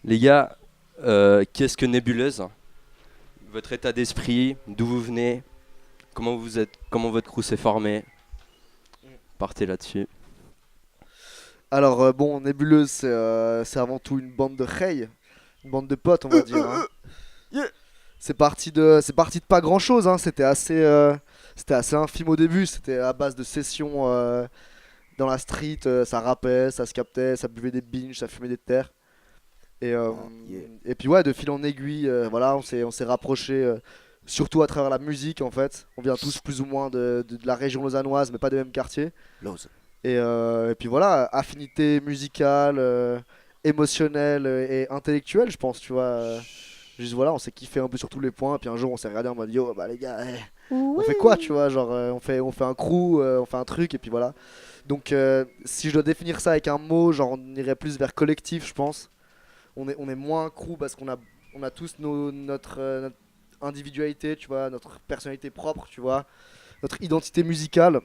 Les gars, qu'est-ce que Nébuleuse? Votre état d'esprit, d'où vous venez, comment vous êtes, comment votre crew s'est formé? Partez là-dessus. Alors bon, Nébuleuse, c'est avant tout une bande de reilles, une bande de potes, on va dire, hein. Yeah. C'est parti de pas grand-chose, hein. C'était assez infime au début. C'était à base de sessions dans la street. Ça rappait, ça se captait, ça buvait des binges, ça fumait des terres. Et, euh, Oh, yeah. et puis ouais, de fil en aiguille, voilà, on s'est rapprochés, surtout à travers la musique en fait. On vient tous plus ou moins de la région lausannoise, mais pas des mêmes quartiers. Lose. Et puis voilà, affinité musicale, émotionnelle et intellectuelle, je pense, tu vois. Juste voilà, on s'est kiffé un peu sur tous les points. Puis un jour, on s'est regardé en mode yo, bah les gars, on fait quoi, tu vois? Genre, on fait un crew, on fait un truc, et puis voilà. Donc, si je dois définir ça avec un mot, genre, on irait plus vers collectif, je pense. On est moins crew parce qu'on a tous notre individualité, tu vois, notre personnalité propre, tu vois, notre identité musicale.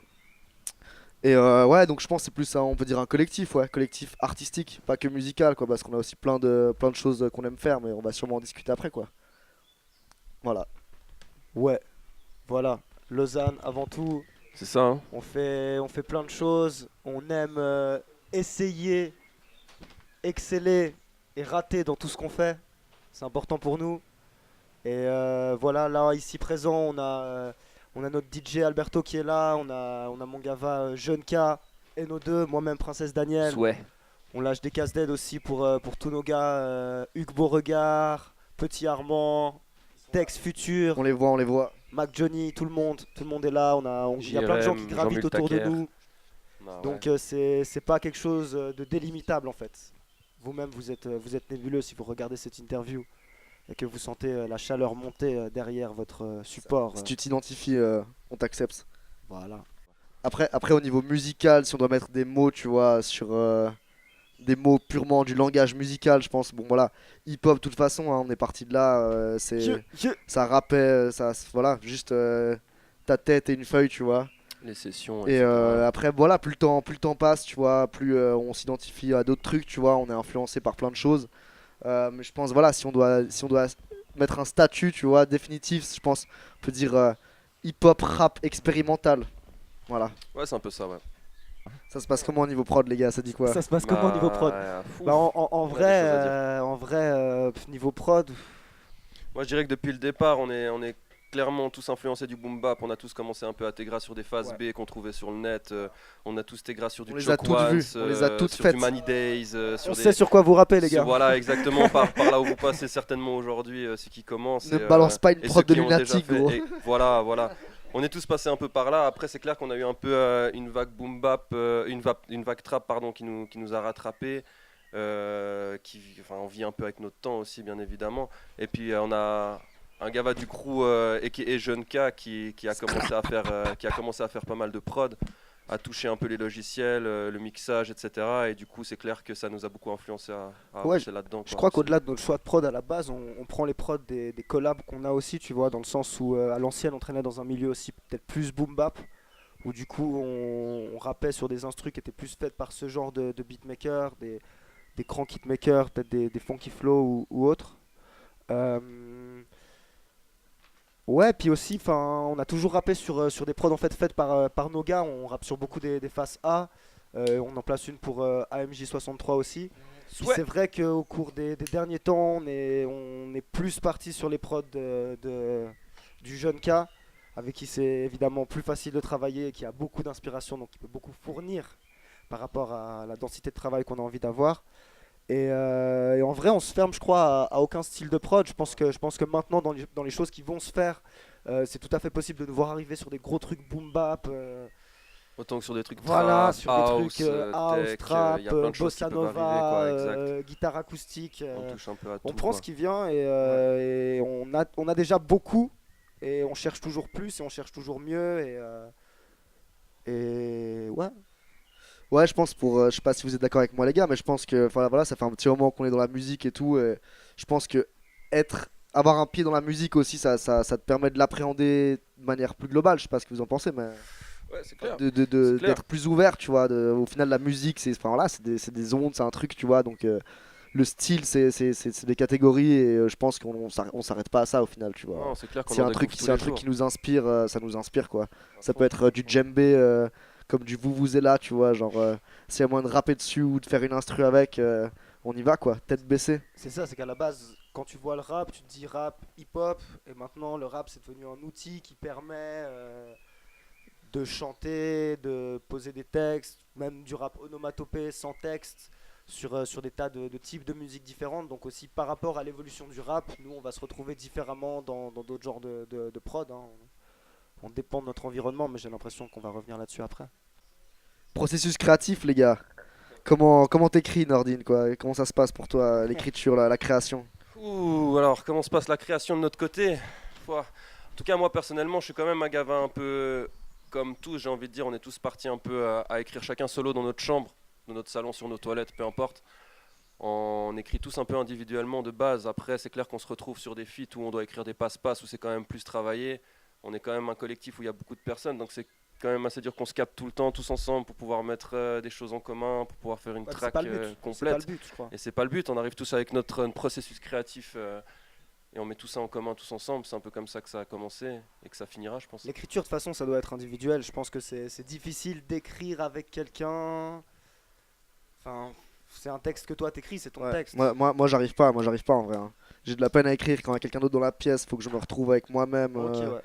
Et ouais, donc je pense que c'est plus ça, on peut dire un collectif, ouais, collectif artistique, pas que musical, quoi, parce qu'on a aussi plein de choses qu'on aime faire, mais on va sûrement en discuter après, quoi. Voilà. Ouais, voilà. Lausanne, avant tout, C'est ça, hein? on fait plein de choses. On aime essayer, exceller et rater dans tout ce qu'on fait. C'est important pour nous. Et voilà, là, ici présent, on a notre DJ Alberto qui est là. On a mon gava Jeune K et nos deux, moi-même Princesse Daniel. Souhait. On lâche des casse d'aide aussi pour tous nos gars. Hugues Beauregard, Petit Armand, Tex Futur. On les voit. Mac Johnny, tout le monde est là. Il y a plein de gens qui JRM, gravitent Jean-Mul autour de Taquer. nous. Bah ouais. Donc c'est pas quelque chose de délimitable en fait. Vous-même vous êtes nébuleux si vous regardez cette interview et que vous sentez la chaleur monter derrière votre support. Si tu t'identifies, on t'accepte. Voilà. Après, au niveau musical, si on doit mettre des mots, tu vois, sur des mots purement du langage musical, je pense, bon voilà, hip-hop, de toute façon, hein, on est parti de là, Yeah, yeah. ça rappait, voilà, juste ta tête et une feuille, tu vois. Les sessions, Et etc. après, voilà, plus le temps passe, tu vois, plus on s'identifie à d'autres trucs, tu vois, on est influencé par plein de choses. Mais je pense, voilà, si on doit mettre un statut, tu vois, définitif, je pense, on peut dire hip-hop rap expérimental. Voilà. Ouais, c'est un peu ça, ouais. Ça se passe comment au niveau prod, les gars? Ça dit quoi? Ça se passe comment au niveau prod? Ouf, Bah, en on a des vrai, choses à dire. niveau prod, Moi, je dirais que depuis le départ, on est clairement tous influencés du boom bap. On a tous commencé un peu à intégrer sur des phases Ouais. B qu'on trouvait sur le net. On a tous intégré sur du On les a Choc toutes Ones, vues, on les a toutes sur du faites. Money Days, on sur sait des. sur quoi vous rappez les gars. Voilà, exactement, par là où vous passez certainement aujourd'hui, ceux qui commencent Ne balance pas une et ceux prod de qui ont déjà lunatique, fait. gros. Et voilà, voilà. On est tous passés un peu par là. Après, c'est clair qu'on a eu un peu une vague boom bap, une vague trap, pardon, qui nous a rattrapés. Enfin, on vit un peu avec notre temps aussi, bien évidemment. Et puis, on a un gava du crew et qui est Jeune K qui a commencé à faire pas mal de prod, à toucher un peu les logiciels, le mixage, etc. Et du coup, c'est clair que ça nous a beaucoup influencé à Ouais, avancer là-dedans, je quoi, crois aussi. qu'au-delà de notre choix de prod à la base, on prend les prods des collabs qu'on a aussi, tu vois, dans le sens où à l'ancienne on traînait dans un milieu aussi peut-être plus boom bap, où du coup on rappait sur des instrus qui étaient plus faites par ce genre de beatmakers, des grands hitmakers, peut-être des funky flow ou autres. Euh, ouais, puis aussi, on a toujours rappé sur des prods en fait faites par nos gars, on rappe sur beaucoup des faces A. On en place une pour AMJ 63 aussi. Puis Ouais. c'est vrai qu'au cours des derniers temps, on est plus parti sur les prods du jeune K, avec qui c'est évidemment plus facile de travailler, qui a beaucoup d'inspiration, donc qui peut beaucoup fournir par rapport à la densité de travail qu'on a envie d'avoir. Et en vrai, on se ferme, je crois, à aucun style de prod. Je pense que maintenant, dans les choses qui vont se faire, c'est tout à fait possible de nous voir arriver sur des gros trucs boom bap. Autant que sur des trucs Voilà, trap, sur des house, trucs house, tech, trap, il y a plein de choses qui bossa peuvent arriver, nova, quoi, exact. guitare acoustique. On touche un peu à On tout, prend quoi. ce qui vient et on a déjà beaucoup et on cherche toujours plus et on cherche toujours mieux et ouais. Ouais, je pense je sais pas si vous êtes d'accord avec moi les gars, mais je pense que voilà, ça fait un petit moment qu'on est dans la musique et tout. Et je pense que avoir un pied dans la musique aussi, ça te permet de l'appréhender de manière plus globale. Je sais pas ce que vous en pensez, mais Ouais, c'est clair. d'être plus ouvert, tu vois. Au final, la musique, c'est voilà, c'est des ondes, c'est un truc, tu vois. Donc le style, c'est des catégories et je pense on s'arrête pas à ça au final, tu vois. Non, c'est clair qu'on C'est en un truc, découvre tous c'est un les truc jours. qui nous inspire, ça nous inspire quoi. Ça peut fond. être du djembé comme du vuvuzela, tu vois, genre s'il y a moyen de rapper dessus ou de faire une instru avec, on y va quoi, tête baissée. C'est ça, c'est qu'à la base, quand tu vois le rap, tu te dis rap, hip-hop, et maintenant le rap c'est devenu un outil qui permet de chanter, de poser des textes, même du rap onomatopée sans texte, sur des tas de types de musique différentes. Donc aussi par rapport à l'évolution du rap, nous on va se retrouver différemment dans d'autres genres de prod. Hein. On dépend de notre environnement, mais j'ai l'impression qu'on va revenir là-dessus après. Processus créatif les gars. Comment t'écris Nordine quoi? Comment ça se passe pour toi l'écriture, la création? Ouh, alors comment se passe la création de notre côté? Ouah. En tout cas, moi personnellement, je suis quand même un gavin un peu comme tous, j'ai envie de dire, on est tous partis un peu à écrire chacun solo dans notre chambre, dans notre salon, sur nos toilettes, peu importe. On écrit tous un peu individuellement de base. Après, c'est clair qu'on se retrouve sur des feats où on doit écrire des passe-passe, où c'est quand même plus travaillé. On est quand même un collectif où il y a beaucoup de personnes, donc c'est quand même assez dur qu'on se capte tout le temps, tous ensemble, pour pouvoir mettre des choses en commun, pour pouvoir faire une Ouais, c'est track pas le but. C'est pas complète. le but, je crois. Et c'est pas le but, on arrive tous avec notre processus créatif et on met tout ça en commun tous ensemble. C'est un peu comme ça que ça a commencé et que ça finira, je pense. L'écriture, de toute façon, ça doit être individuel. Je pense que c'est difficile d'écrire avec quelqu'un. Enfin, c'est un texte que toi t'écris, c'est ton Ouais. texte. Moi j'arrive pas en vrai, hein. J'ai de la peine à écrire quand il y a quelqu'un d'autre dans la pièce, faut que je me retrouve avec moi-même. Ok, ouais.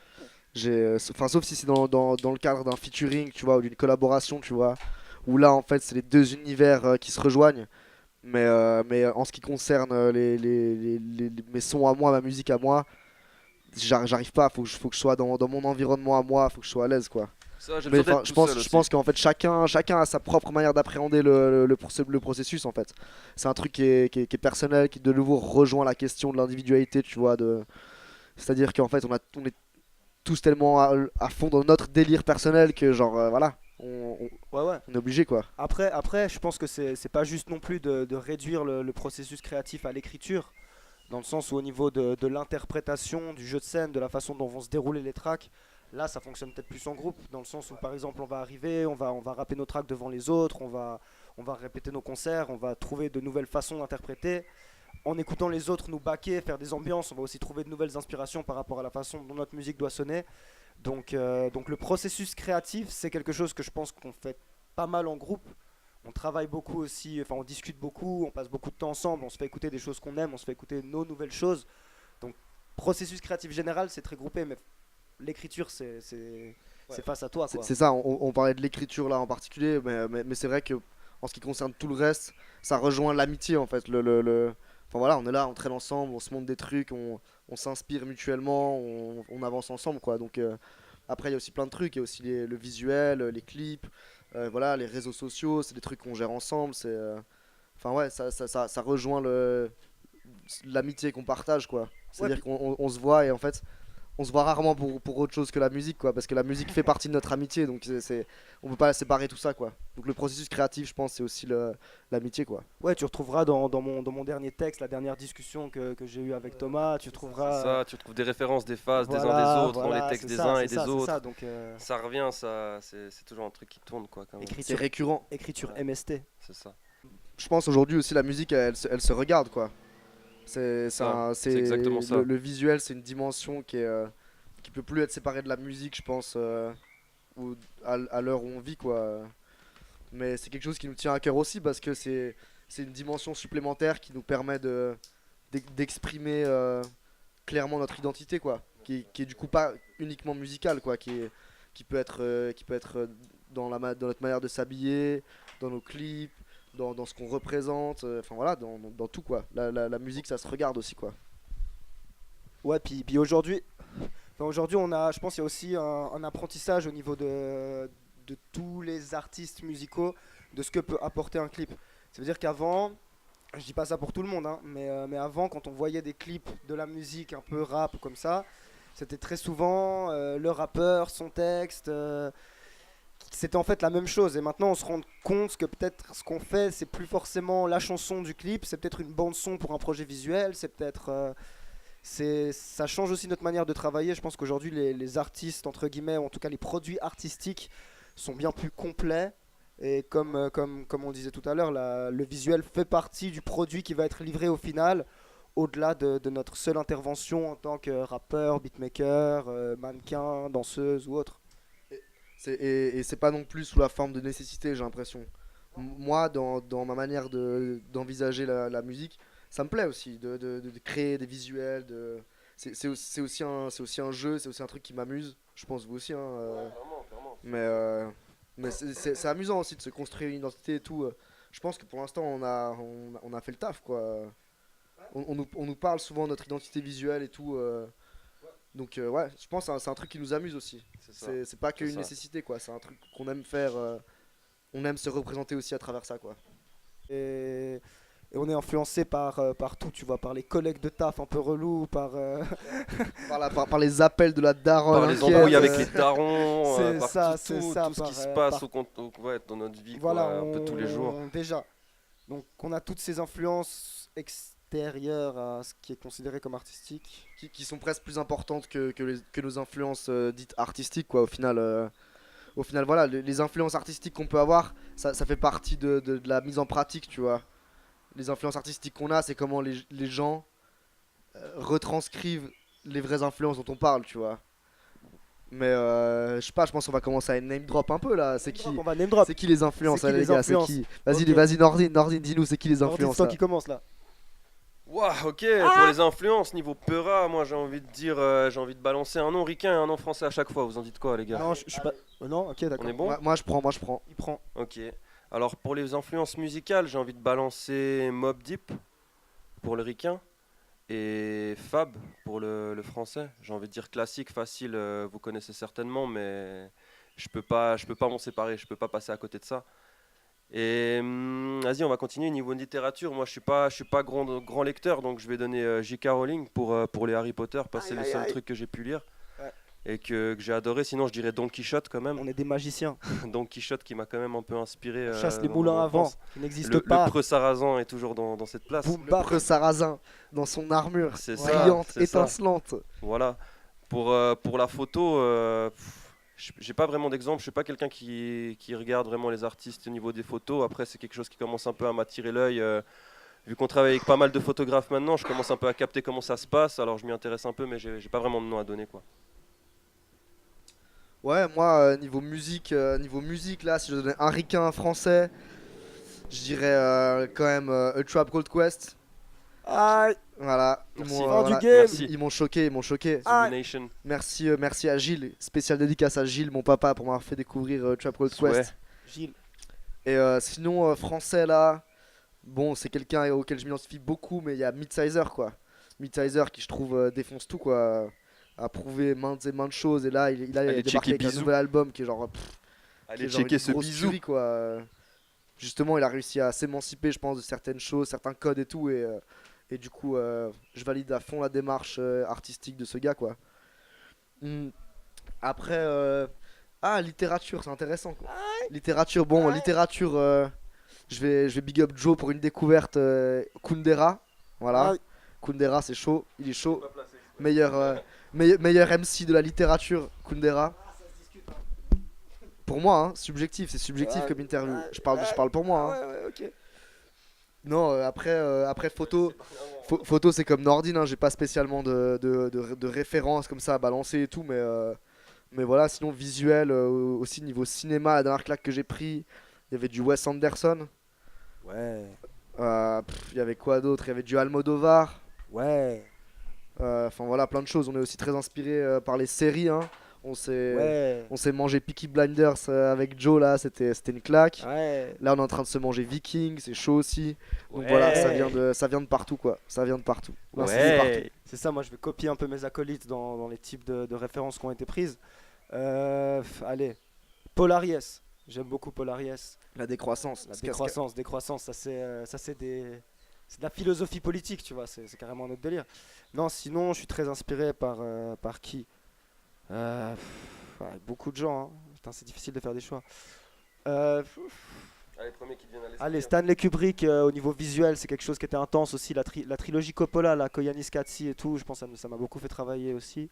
Enfin, sauf si c'est dans le cadre d'un featuring, tu vois, ou d'une collaboration, tu vois, où là en fait c'est les deux univers qui se rejoignent. Mais en ce qui concerne mes sons à moi, ma musique à moi, j'arrive pas, faut que je sois dans mon environnement à moi, faut que je sois à l'aise quoi. Ça, j'ai Mais besoin enfin, d'être tout seul je aussi. pense qu'en fait chacun a sa propre manière d'appréhender le processus en fait. C'est un truc qui est personnel, qui de nouveau rejoint la question de l'individualité, tu vois, c'est-à-dire qu'en fait on est tous tellement à fond dans notre délire personnel que genre voilà, Ouais, ouais. on est obligé quoi. Après, je pense que c'est pas juste non plus de réduire le processus créatif à l'écriture, dans le sens où au niveau de l'interprétation, du jeu de scène, de la façon dont vont se dérouler les tracks, là ça fonctionne peut-être plus en groupe, dans le sens où par exemple on va arriver, on va rapper nos tracks devant les autres, on va répéter nos concerts, on va trouver de nouvelles façons d'interpréter. En écoutant les autres nous baquer, faire des ambiances, on va aussi trouver de nouvelles inspirations par rapport à la façon dont notre musique doit sonner. Donc le processus créatif, c'est quelque chose que je pense qu'on fait pas mal en groupe. On travaille beaucoup aussi, enfin on discute beaucoup, on passe beaucoup de temps ensemble, on se fait écouter des choses qu'on aime, on se fait écouter nos nouvelles choses. Donc processus créatif général, c'est très groupé, mais l'écriture, c'est face à toi, quoi. C'est ça, on parlait de l'écriture là en particulier, mais c'est vrai que en ce qui concerne tout le reste, ça rejoint l'amitié en fait. Enfin voilà, on est là, on traîne ensemble, on se montre des trucs, on s'inspire mutuellement, on avance ensemble quoi. Donc après il y a aussi plein de trucs, il y a aussi le visuel, les clips, voilà, les réseaux sociaux, c'est des trucs qu'on gère ensemble. Enfin ouais, ça rejoint l'amitié qu'on partage quoi. Ouais, C'est-à-dire puis, qu'on se voit et en fait on se voit rarement pour autre chose que la musique quoi, parce que la musique fait partie de notre amitié, donc on peut pas séparer tout ça quoi. Donc le processus créatif je pense c'est aussi l'amitié quoi. ouais, tu retrouveras dans mon dernier texte, la dernière discussion que j'ai eue avec Thomas, tu C'est trouveras. ça, tu retrouves des références, des phases des uns Voilà, des autres, dans les voilà, textes c'est des ça, uns c'est et des ça, c'est ça. autres. Donc Ça revient, ça, c'est toujours un truc qui tourne quoi quand même. C'est écriture, récurrent. écriture Ouais. MST. C'est ça. Je pense aujourd'hui aussi la musique elle se regarde quoi. C'est exactement ça. Le visuel c'est une dimension qui peut plus être séparée de la musique je pense, à l'heure où on vit quoi. Mais c'est quelque chose qui nous tient à cœur aussi parce que c'est une dimension supplémentaire qui nous permet d'exprimer clairement notre identité quoi, qui est du coup pas uniquement musicale quoi, qui peut être dans notre manière de s'habiller, dans nos clips, dans ce qu'on représente, enfin voilà, dans tout quoi. La musique ça se regarde aussi quoi. Ouais, puis aujourd'hui, on a, je pense qu'il y a aussi un apprentissage au niveau de tous les artistes musicaux, de ce que peut apporter un clip. Ça veut dire qu'avant, je dis pas ça pour tout le monde, hein, mais avant, quand on voyait des clips de la musique un peu rap comme ça, c'était très souvent le rappeur, son texte, c'était en fait la même chose. Et maintenant, on se rend compte que peut-être ce qu'on fait, c'est plus forcément la chanson du clip, c'est peut-être une bande son pour un projet visuel, c'est peut-être ça change aussi notre manière de travailler. Je pense qu'aujourd'hui, les artistes, entre guillemets, ou en tout cas les produits artistiques, sont bien plus complets Et comme on disait tout à l'heure, le visuel fait partie du produit qui va être livré au final, au-delà de notre seule intervention en tant que rappeur, beatmaker, mannequin, danseuse ou autre. Et c'est pas non plus sous la forme de nécessité, j'ai l'impression. Moi, dans ma manière d'envisager la musique, ça me plaît aussi de créer des visuels. C'est aussi un jeu, c'est aussi un truc qui m'amuse. Je pense vous aussi. Hein, Vraiment, vraiment. mais c'est amusant aussi de se construire une identité et tout. Je pense que pour l'instant, on a fait le taf, quoi. On nous parle souvent de notre identité visuelle et tout. Donc ouais, je pense que c'est un truc qui nous amuse aussi. C'est ça. C'est pas C'est qu'une ça. nécessité, quoi. C'est un truc qu'on aime faire. On aime se représenter aussi à travers ça, quoi. Et, et on est influencé par tout, tu vois, par les collègues de taf un peu relous, Par les appels de la daronne Par les inquiète, embrouilles avec les darons, c'est par ça, tout, c'est tout, ça, tout ce qui par, se euh, passe par- ouais, dans notre vie, voilà, quoi, un peu tous les jours. déjà. Donc on a toutes ces influences extérieures à ce qui est considéré comme artistique. qui sont presque plus importantes que nos influences dites artistiques, quoi. Au final, voilà, les influences artistiques qu'on peut avoir, ça fait partie de la mise en pratique, tu vois. Les influences artistiques qu'on a, c'est comment les gens retranscrivent les vraies influences dont on parle, tu vois. Mais je sais pas, je pense qu'on va commencer à name drop un peu là. On va name drop. C'est qui les influences, C'est qui là, les les gars? influences? C'est qui? Ok. Vas-y, Nordine, dis-nous, c'est qui les Alors, influences c'est toi là? qui commence là. Waouh, ok, pour les influences, niveau Peura, moi j'ai envie de dire, j'ai envie de balancer un nom ricain et un nom français à chaque fois. Vous en dites quoi, les gars? Non, je suis pas. Non, ok, d'accord. On est bon? Moi, je prends. Il prend. Ok. Alors pour les influences musicales, j'ai envie de balancer Mobb Deep pour le ricain et Fab pour le français. J'ai envie de dire classique, facile, vous connaissez certainement, mais je peux pas m'en séparer, je peux pas passer à côté de ça. Et vas-y, on va continuer niveau littérature. Moi, je suis pas grand lecteur, donc je vais donner J.K. Rowling pour les Harry Potter, parce que c'est le seul truc que j'ai pu lire Ouais. et que j'ai adoré. Sinon, je dirais Don Quichotte quand même. On est des magiciens. Don Quichotte qui m'a quand même un peu inspiré. On chasse les dans moulins mon à vent enfance. qui n'existent Le pas. preux sarrasin est toujours dans cette place. Boum Le bap. preux sarrasin dans son armure C'est brillante, ça, c'est ça. étincelante. Voilà. Pour la photo, j'ai pas vraiment d'exemple. Je suis pas quelqu'un qui regarde vraiment les artistes au niveau des photos. Après, c'est quelque chose qui commence un peu à m'attirer l'œil. Vu qu'on travaille avec pas mal de photographes maintenant, je commence un peu à capter comment ça se passe. Alors, je m'y intéresse un peu, mais j'ai pas vraiment de nom à donner, quoi. Ouais, moi, niveau musique là, si je donnais un ricain français, je dirais quand même A Tribe Called Quest. Aïe. Voilà, Merci. Fin du game. Merci. Ils m'ont choqué. Ah. Nation. Merci à Gilles, spécial dédicace à Gilles, mon papa, pour m'avoir fait découvrir Tribe Called Quest. Ouais. Gilles. Et sinon, français là, bon, c'est quelqu'un auquel je m'identifie beaucoup, mais il y a Midsizer, quoi. Midsizer qui, je trouve, défonce tout, quoi. A prouvé maintes et maintes choses, et là, il a Allez, débarqué checker avec un Bisou. nouvel album qui est genre. Allez, genre checker une ce grosse bisou. tuerie, quoi. Justement, il a réussi à s'émanciper, je pense, de certaines choses, certains codes et tout, et du coup, je valide à fond la démarche artistique de ce gars, quoi. Après, littérature, c'est intéressant, quoi. Littérature, bon, littérature, je vais big up Joe pour une découverte, Kundera, voilà. Aïe. Kundera, c'est chaud, il est chaud. Meilleur MC de la littérature, Kundera. Pour moi, hein, subjectif, c'est subjectif comme interview. Je parle pour moi. Hein. Ouais, ok. Non, après photo c'est comme Nordine, hein, j'ai pas spécialement de références comme ça à balancer et tout, mais voilà, sinon visuel, aussi niveau cinéma, la dernière claque que j'ai pris, il y avait du Wes Anderson, Ouais. il y avait quoi d'autre, il y avait du Almodovar, Ouais. enfin voilà, plein de choses, on est aussi très inspiré par les séries, hein. On s'est mangé Peaky Blinders avec Joe là, c'était une claque. Ouais. Là, on est en train de se manger Viking, c'est chaud aussi. Donc Ouais. voilà, ça vient de partout, quoi. Ça vient de partout. Là, c'est partout. Ouais. C'est ça, moi je vais copier un peu mes acolytes dans les types de références qui ont été prises. Allez, Polariès. J'aime beaucoup Polariès. La décroissance. La décroissance, ça c'est c'est de la philosophie politique, tu vois, c'est carrément un autre délire. Non, sinon, je suis très inspiré par qui beaucoup de gens, hein. Putain, c'est difficile de faire des choix. Allez, premier qui te vient à l'esprit. Allez, Stanley Kubrick, au niveau visuel, c'est quelque chose qui était intense aussi. La trilogie Coppola, la Koyaanisqatsi et tout, je pense que ça m'a beaucoup fait travailler aussi.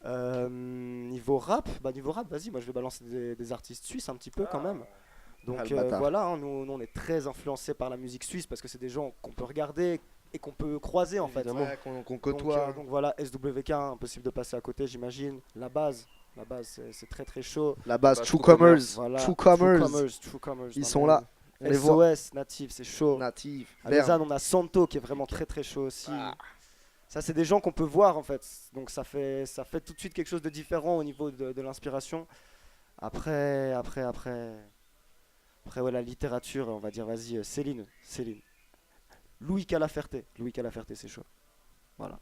Niveau rap, vas-y, moi je vais balancer des artistes suisses un petit peu quand même. Donc le bâtard. voilà, hein, nous on est très influencés par la musique suisse parce que c'est des gens qu'on peut regarder et qu'on peut croiser en fait. Évidemment. Ouais, qu'on Donc, côtoie. donc voilà, SWK, impossible de passer à côté, j'imagine. La base c'est très très chaud. La base, Bah, Truecomers. Voilà, Truecomers. Truecomers, Ils dans sont le là. monde. On les voit. SOS, Native, c'est chaud. Native. À Berne. Lausanne, on a Santo qui est vraiment très très chaud aussi. Ah. Ça, c'est des gens qu'on peut voir en fait. Donc ça fait tout de suite quelque chose de différent au niveau de l'inspiration. Après, ouais, la littérature, on va dire, vas-y, Céline. Louis Calaferté, c'est chaud. Voilà.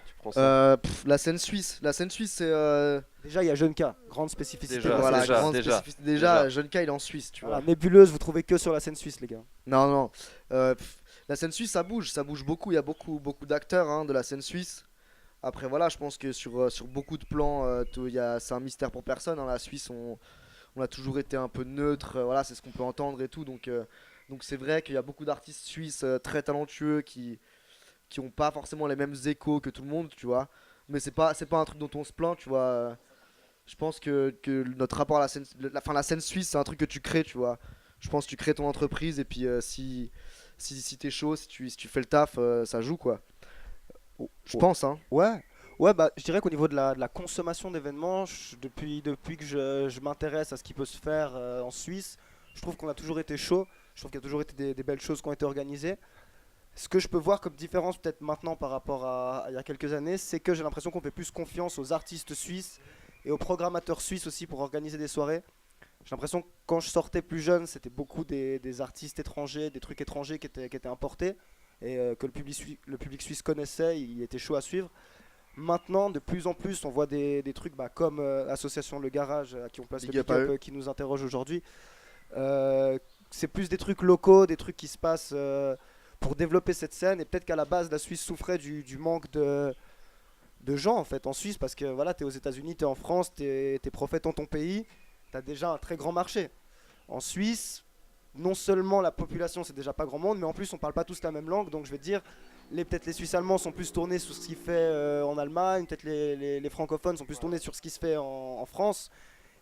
Tu prends ça. La scène suisse, c'est Déjà, il y a Jeune K, grande spécificité. Déjà, de la voilà, scène déjà, grande déjà. spécificité. Déjà, Jeune K, il est en Suisse, tu Voilà, vois. Nébuleuse, vous trouvez que sur la scène suisse, les gars. Non. La scène suisse, ça bouge beaucoup. Il y a beaucoup d'acteurs hein, de la scène suisse. Après, voilà, je pense que sur beaucoup de plans, c'est un mystère pour personne. Hein. La Suisse, on a toujours été un peu neutre. Voilà, c'est ce qu'on peut entendre et tout. Donc c'est vrai qu'il y a beaucoup d'artistes suisses très talentueux qui ont pas forcément les mêmes échos que tout le monde, tu vois. Mais c'est pas un truc dont on se plaint, tu vois. Je pense que notre rapport à la scène suisse, c'est un truc que tu crées, tu vois. Je pense que tu crées ton entreprise et puis si t'es chaud, si tu fais le taf, ça joue quoi. Je pense, hein. Ouais, bah, je dirais qu'au niveau de la consommation d'événements, depuis que je m'intéresse à ce qui peut se faire en Suisse, je trouve qu'on a toujours été chaud. Je trouve qu'il y a toujours été des belles choses qui ont été organisées. Ce que je peux voir comme différence peut-être maintenant par rapport à il y a quelques années, c'est que j'ai l'impression qu'on fait plus confiance aux artistes suisses et aux programmateurs suisses aussi pour organiser des soirées. J'ai l'impression que quand je sortais plus jeune, c'était beaucoup des artistes étrangers, des trucs étrangers qui étaient importés et que le public suisse connaissait, il était chaud à suivre. Maintenant, de plus en plus, on voit des trucs comme Association Le Garage, à qui on place Big le up big à up, eux. qui nous interroge aujourd'hui. C'est plus des trucs locaux, des trucs qui se passent pour développer cette scène. Et peut-être qu'à la base, la Suisse souffrait du manque de gens en fait en Suisse parce que voilà, t'es aux États-Unis, t'es en France, t'es prophète dans ton pays, t'as déjà un très grand marché. En Suisse, non seulement la population c'est déjà pas grand monde, mais en plus on parle pas tous la même langue, donc je vais te dire, peut-être les Suisses allemands sont plus tournés sur ce qui fait en Allemagne, peut-être les francophones sont plus tournés sur ce qui se fait en France,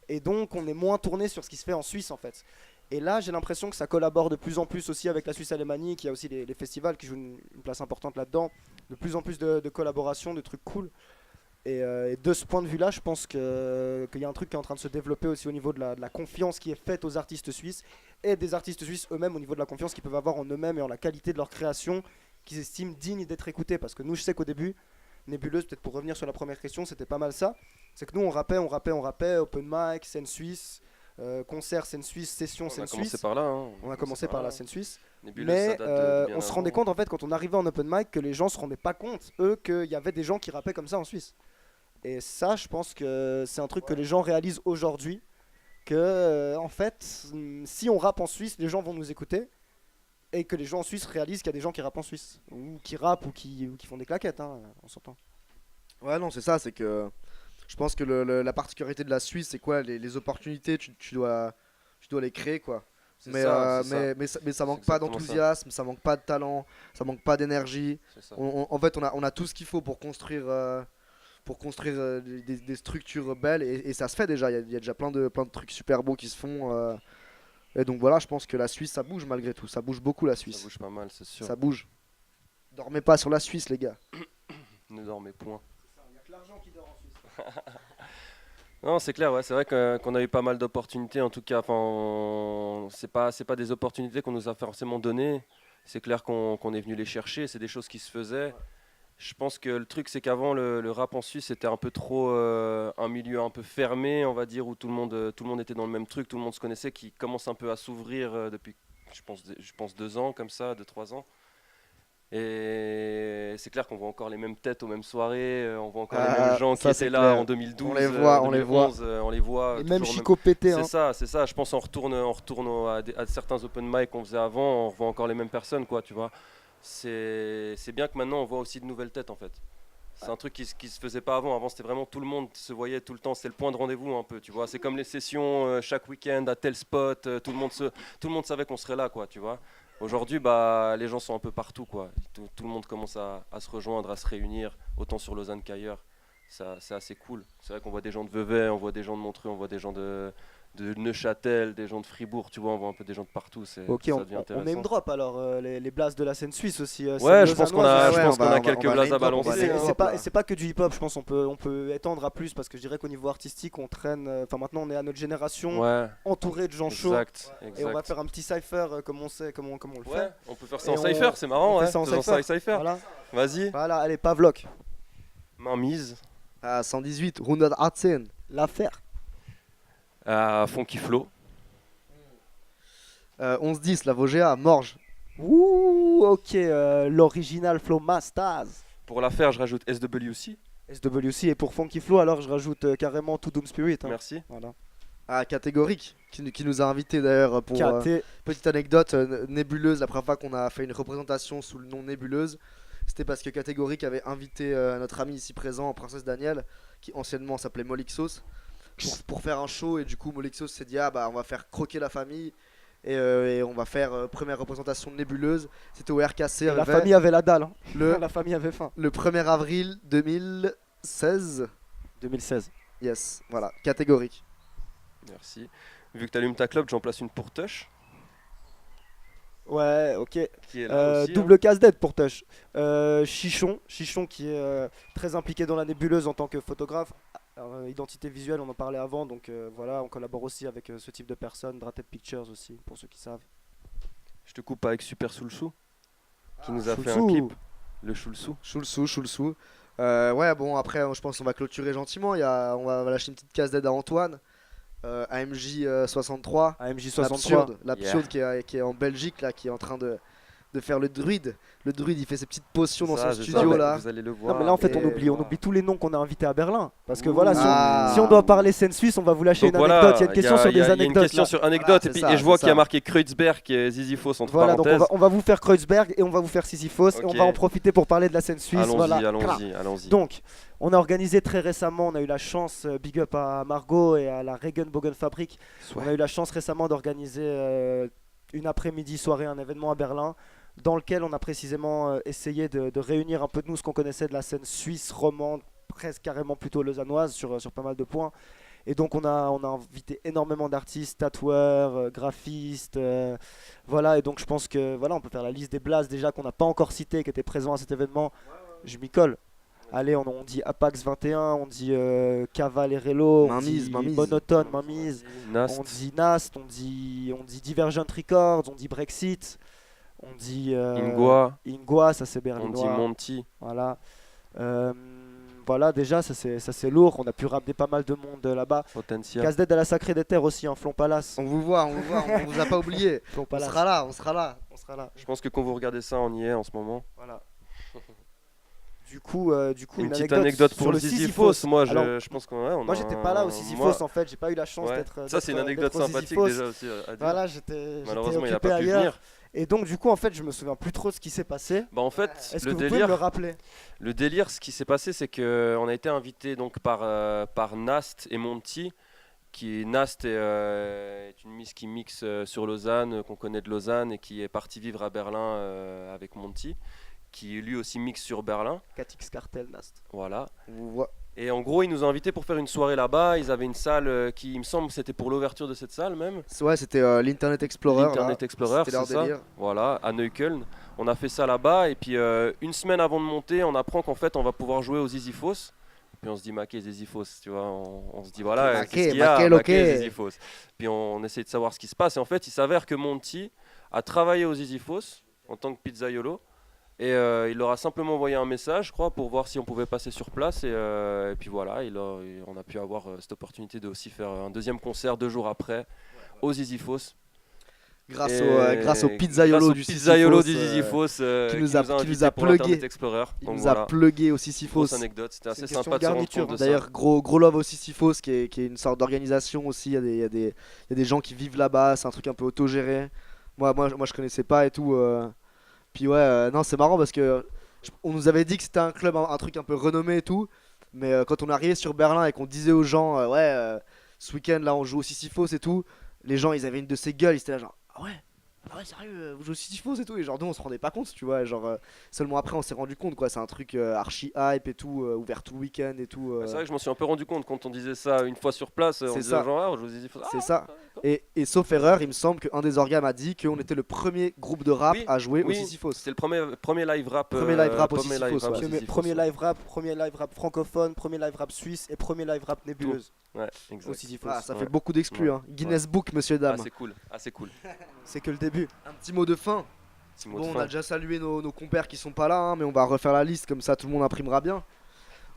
et donc on est moins tourné sur ce qui se fait en Suisse en fait. Et là, j'ai l'impression que ça collabore de plus en plus aussi avec la Suisse alémanique. Il y a aussi les festivals qui jouent une place importante là-dedans. De plus en plus de collaborations, de trucs cool. Et de ce point de vue-là, je pense qu'il y a un truc qui est en train de se développer aussi au niveau de la confiance qui est faite aux artistes suisses et des artistes suisses eux-mêmes au niveau de la confiance qu'ils peuvent avoir en eux-mêmes et en la qualité de leur création qu'ils estiment digne d'être écoutés. Parce que nous, je sais qu'au début, Nébuleuse, peut-être pour revenir sur la première question, c'était pas mal ça. C'est que nous, on rappait, open mic, scène suisse. Concert scène suisse, session On scène a commencé suisse. par là. Hein. On a commencé par la scène suisse. Nébuleuse, Mais ça date de bien on se avant. rendait compte en fait quand on arrivait en open mic que les gens se rendaient pas compte, eux, qu'il y avait des gens qui rappaient comme ça en Suisse. Et ça, je pense que c'est un truc que les gens réalisent aujourd'hui. Que en fait, si on rappe en Suisse, les gens vont nous écouter. Et que les gens en Suisse réalisent qu'il y a des gens qui rappent en Suisse. Ou qui rappent ou qui font des claquettes, hein, on s'entend. Ouais, non, c'est ça, c'est que je pense que la particularité de la Suisse, c'est quoi les opportunités, tu dois les créer, quoi. C'est Mais, ça, c'est ça. mais ça manque C'est pas exactement d'enthousiasme, ça manque pas de talent, ça manque pas d'énergie. C'est ça. En fait, on a tout ce qu'il faut pour construire des structures belles et ça se fait déjà. Il y a déjà plein de trucs super beaux qui se font. Et donc voilà, je pense que la Suisse, ça bouge malgré tout. Ça bouge beaucoup la Ça Suisse. bouge pas mal, c'est sûr. Ça bouge. Dormez pas sur la Suisse, les gars. Ne dormez point. Il n'y a que l'argent qui dort en Suisse. Non, c'est clair, ouais, c'est vrai qu'on a eu pas mal d'opportunités. En tout cas, enfin, c'est pas des opportunités qu'on nous a forcément données. C'est clair qu'on est venu les chercher. C'est des choses qui se faisaient. Ouais. Je pense que le truc, c'est qu'avant, le rap en Suisse était un peu trop un milieu un peu fermé, on va dire, où tout le monde était dans le même truc, tout le monde se connaissait, qui commence un peu à s'ouvrir depuis, je pense 2 ans, comme ça, 2-3 ans. Et c'est clair qu'on voit encore les mêmes têtes aux mêmes soirées, on voit encore les mêmes gens qui ça, c'est étaient là clair. en 2012, On les voit, en on les voit. 2011, on les voit. Et même toujours au Chico pété, hein. C'est ça, je pense on retourne à certains open mic qu'on faisait avant, on revoit encore les mêmes personnes, quoi, tu vois. C'est bien que maintenant on voit aussi de nouvelles têtes en fait. C'est un truc qui se faisait pas avant. Avant c'était vraiment tout le monde se voyait tout le temps, c'était le point de rendez-vous un peu, tu vois. C'est comme les sessions chaque week-end à tel spot, tout le monde savait qu'on serait là, quoi, tu vois. Aujourd'hui, bah, les gens sont un peu partout, quoi. Tout le monde commence à se rejoindre, à se réunir, autant sur Lausanne qu'ailleurs. C'est assez cool. C'est vrai qu'on voit des gens de Vevey, on voit des gens de Montreux, on voit des gens de de Neuchâtel, des gens de Fribourg, tu vois, on voit un peu des gens de partout, Ok, ça on, devient on intéressant. name drop alors les blasts de la scène suisse aussi. Ouais, je pense qu'on a, ouais, je pense on va- qu'on a on va- quelques on va blases à name drop, on va balancer. name Et hein. drop. c'est pas que du hip-hop, je pense on peut étendre à plus parce que je dirais qu'au niveau artistique on traîne, enfin maintenant on est à notre génération Ouais, entouré de gens chauds exact, et on va exact. faire un petit cypher comme on sait, comme on le Ouais, fait. on peut faire ça Et en on- cypher, c'est marrant, on fait ouais. ça en Faisons ça cypher. en cypher. Voilà, Vas-y, voilà, allez Pavlok, main mise. À 118, 118. l'affaire. À Funky Flow. 11-10, la Vosgea, Morge. Ouh, ok, l'original Flow Masters. Pour l'affaire, je rajoute SWC. SWC et pour Funky Flow alors je rajoute carrément To Doom Spirit. Hein. Merci. Voilà. À Catégorique, qui nous a invités d'ailleurs pour. KT. Petite anecdote, Nébuleuse, la première fois qu'on a fait une représentation sous le nom Nébuleuse, c'était parce que Catégorique avait invité notre ami ici présent, Princesse Daniel, qui anciennement s'appelait Molixos, pour faire un show. Et du coup, Molixos s'est dit, ah bah on va faire croquer la famille et on va faire première représentation de Nébuleuse. C'était au RKC. La famille avait la dalle. Hein. le, La famille avait faim. le 1er avril 2016. 2016. Yes, voilà, Catégorique. Merci. Vu que tu allumes ta clope, j'en place une pour Tush, Ouais, ok. qui est là aussi. Double casse-tête pour Tush. Chichon qui est très impliqué dans la nébuleuse en tant que photographe. Identité visuelle, on en parlait avant, donc voilà, on collabore aussi avec ce type de personnes. Drated Pictures aussi, pour ceux qui savent. Je te coupe avec Super Soulsou, qui nous a fait un Choulsou. clip. Le Choulsou. Choulsou. Ouais, bon, après, je pense qu'on va clôturer gentiment. On va lâcher une petite case d'aide à Antoine. AMJ 63. AMJ 63. L'absurde qui est en Belgique, là, qui est en train de faire le druide. Le druide, il fait ses petites potions dans Ça, son je studio, sais, là. Vous allez le voir. Non mais là en fait Et on oublie tous les noms qu'on a invités à Berlin. Parce que Ouh. voilà, Ah. si on doit parler scène suisse, on va vous lâcher Donc une voilà, anecdote. Il y a une question sur il y a des une anecdotes. question là. sur anecdote Voilà, et, puis, c'est ça, et je vois c'est qu'il y a ça. marqué Kreuzberg et Sisyphos entre Voilà, donc parenthèses. on va vous faire Kreuzberg et on va vous faire Sisyphos et on Ok. va en profiter pour parler de la scène suisse. Allons-y, Voilà. allons-y. Donc, on a organisé très récemment, on a eu la chance, big up à Margot et à la Regenbogen Fabrik, on a eu la chance récemment d'organiser une après-midi soirée, un événement à Berlin, dans lequel on a précisément essayé de réunir un peu de nous ce qu'on connaissait de la scène suisse, romande, presque carrément plutôt lausannoise sur pas mal de points. Et donc on a invité énormément d'artistes, tatoueurs, graphistes, voilà. Et donc je pense que voilà, on peut faire la liste des blasts déjà qu'on n'a pas encore cités, qui étaient présents à cet événement. Je m'y colle. Allez, on dit Apax 21, on dit Cavallerello, on Mainmise, dit Mainmise. Monotone, Mainmise, Nast. on dit Nast, on dit Divergent Records, on dit Brexit, on dit Ingua, ça c'est on berlinois. dit Monty. Voilà. Voilà, déjà, ça c'est lourd. On a pu ramener pas mal de monde là-bas. Potentia. Casse-Dead à la Sacrée des Terres aussi, un Flon Palace. On vous voit, on vous a pas oublié. Flon On Palace. sera là, on sera là. On sera là. Je pense que quand vous regardez ça, on y est en ce moment. Voilà. Du coup, Une petite anecdote pour sur le Sisyphos. Moi, Alors, je pense qu'on a. moi, j'étais pas là au Sisyphos en fait. J'ai pas eu la chance Ouais. d'être. Ça, c'est une d'être- anecdote d'être au sympathique Sisyphos. déjà aussi à dire. Voilà, j'étais Malheureusement, il n'a occupé pas pu ailleurs. venir. Et donc, du coup, en fait, je me souviens plus trop de ce qui s'est passé. Bah, en fait, Est-ce que le vous pouvez me le délire, rappeler? ce qui s'est passé, c'est qu'on a été invité donc par Nast et Monty. Nast est une miss qui mixe sur Lausanne, qu'on connaît de Lausanne et qui est parti vivre à Berlin avec Monty, qui lui aussi mixe sur Berlin. 4X Cartel, Nast. Voilà. On vous voit. Et en gros, ils nous ont invités pour faire une soirée là-bas. Ils avaient une salle qui, il me semble, c'était pour l'ouverture de cette salle même. Ouais, c'était l'Internet Explorer. L'Internet là. Explorer, C'était leur c'est ça. délire. Voilà, à Neukölln. On a fait ça là-bas. Et puis, une semaine avant de monter, on apprend qu'en fait, on va pouvoir jouer aux Sisyphos. Puis on se dit, Maquet, Sisyphos, tu vois. On se dit, voilà, Maquet, qu'est-ce qu'il y a Maquet, Maquet, loquet. Sisyphos. Puis on essaie de savoir ce qui se passe. Et en fait, il s'avère que Monty a travaillé aux Sisyphos en tant que pizzaiolo. Et il leur a simplement envoyé un message, je crois, pour voir si on pouvait passer sur place. Et puis voilà, on a pu avoir cette opportunité de aussi faire un deuxième concert 2 jours après aux Sisyphos. Grâce au pizzaiolo du pizzaiolo Sisyphos, du Sisyphos qui nous a invité pour plugué. l'Internet Explorer. Il Donc nous voilà, a plugué au Sisyphos. grosse anecdote, c'était assez une question sympa de de se rendre garniture, compte de ça. D'ailleurs, gros love au Sisyphos, qui est une sorte d'organisation aussi. Il y a des gens qui vivent là-bas, c'est un truc un peu autogéré. Moi, je connaissais pas et tout. Puis ouais, non, c'est marrant parce que on nous avait dit que c'était un club, un truc un peu renommé et tout. Mais quand on arrivait sur Berlin et qu'on disait aux gens, ce week-end là on joue au Sisyphos et tout, les gens ils avaient une de ces gueules, ils étaient là genre, ah ouais, ah ouais sérieux, vous jouez au Sisyphos et tout, et genre nous on se rendait pas compte, tu vois, genre seulement après on s'est rendu compte quoi, c'est un truc archi hype et tout, ouvert tout le week-end et tout. C'est vrai que je m'en suis un peu rendu compte quand on disait ça une fois sur place, on C'est disait ça. genre, ah, on joue aux Sisyphos. C'est ça. Et sauf erreur, il me semble qu'un des organes m'a dit qu'on était le premier groupe de rap Oui, à jouer au oui. Sisyphos. C'était le premier live rap. Premier live rap au premier Sisyphos, live rap ouais. au Sisyphos, Premier ouais. premier live rap francophone, premier live rap suisse et premier live rap nébuleuse Ouais, au exact. Sisyphos. Ah, ça Ouais. fait beaucoup d'exclus, Ouais. hein. Guinness Book, monsieur, dame. Ah, c'est cool. Ah, c'est cool. C'est que le début. Un petit mot de fin. Petit mot de Bon, on fin. a déjà salué nos compères qui sont pas là, hein, mais on va refaire la liste, comme ça tout le monde imprimera bien.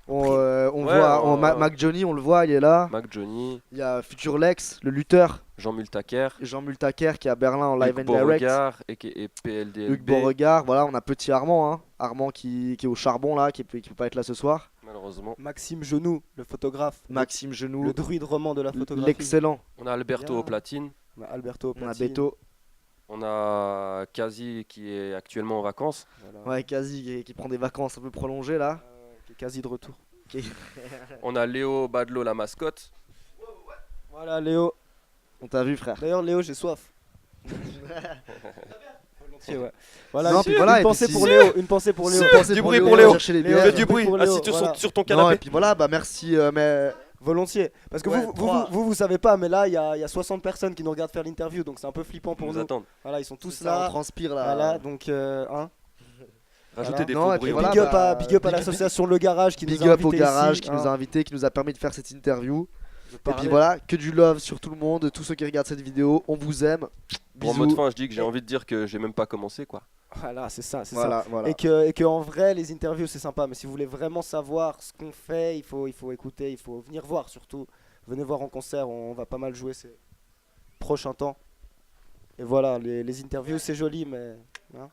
On Ouais, voit Mac Johnny, on le voit, il est là. Mac Johnny, Il y a Future Lex, le lutteur. Jean Multaker, Jean Multaker qui est à Berlin en live Hugues and direct. Beauregard et PLDLB. Hugues Beauregard, voilà, on a petit Armand, hein. Armand qui est au charbon là, qui peut pas être là ce soir. Malheureusement. Maxime Genoux, le photographe. Maxime Genoux, Le druide roman de la photographie. l'excellent. On a Alberto Bien. au platine. On a Alberto On a Platine. Beto, On a Kazi qui est actuellement en vacances. Voilà. ouais, quasi, qui prend des vacances un peu prolongées là. Qui est quasi de retour. On a Léo Badlo, la mascotte. Voilà Léo. On t'a vu, frère. D'ailleurs Léo, j'ai soif. Volontiers, ouais. Voilà, Non, une, puis voilà, une et pensée puis pour si- Léo. Une pensée pour Léo. Du bruit pour Léo. Chercher les Léo, bières. Fais du bruit bruit, pour Léo, assis voilà. sur ton Non, canapé. et puis voilà, bah merci, mais Volontiers. Parce que Ouais, vous, trois. vous savez pas, mais là, il y a 60 personnes qui nous regardent faire l'interview, donc c'est un peu flippant Pour pour nous nous. attendre. Voilà, ils sont tous ça, on là. transpire là. Voilà, donc hein. Rajouter Voilà. des Non, faux et puis bruits. voilà, big up bah, à, big up à big- l'association Le Garage qui Big nous a up au invités garage ici, qui nous a invités, qui nous a permis de faire cette interview. de Et parler. puis voilà, que du love sur tout le monde, tous ceux qui regardent cette vidéo, on vous aime. Pour en mode Bisous. fin, je dis que j'ai envie de dire que j'ai même pas commencé quoi. Voilà, c'est ça, c'est Voilà, ça. voilà. Et que en vrai, les interviews c'est sympa, mais si vous voulez vraiment savoir ce qu'on fait, il faut écouter, il faut venir voir surtout. Venez voir en concert, on va pas mal jouer ces prochains temps. Et voilà, les interviews c'est joli, mais hein.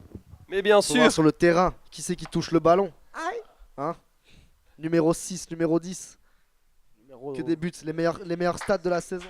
Mais bien Faut voir sûr. sur le terrain, qui c'est qui touche le ballon? Hein? Numéro 6, numéro 10. Numéro- Que des buts, les meilleurs stats de la saison.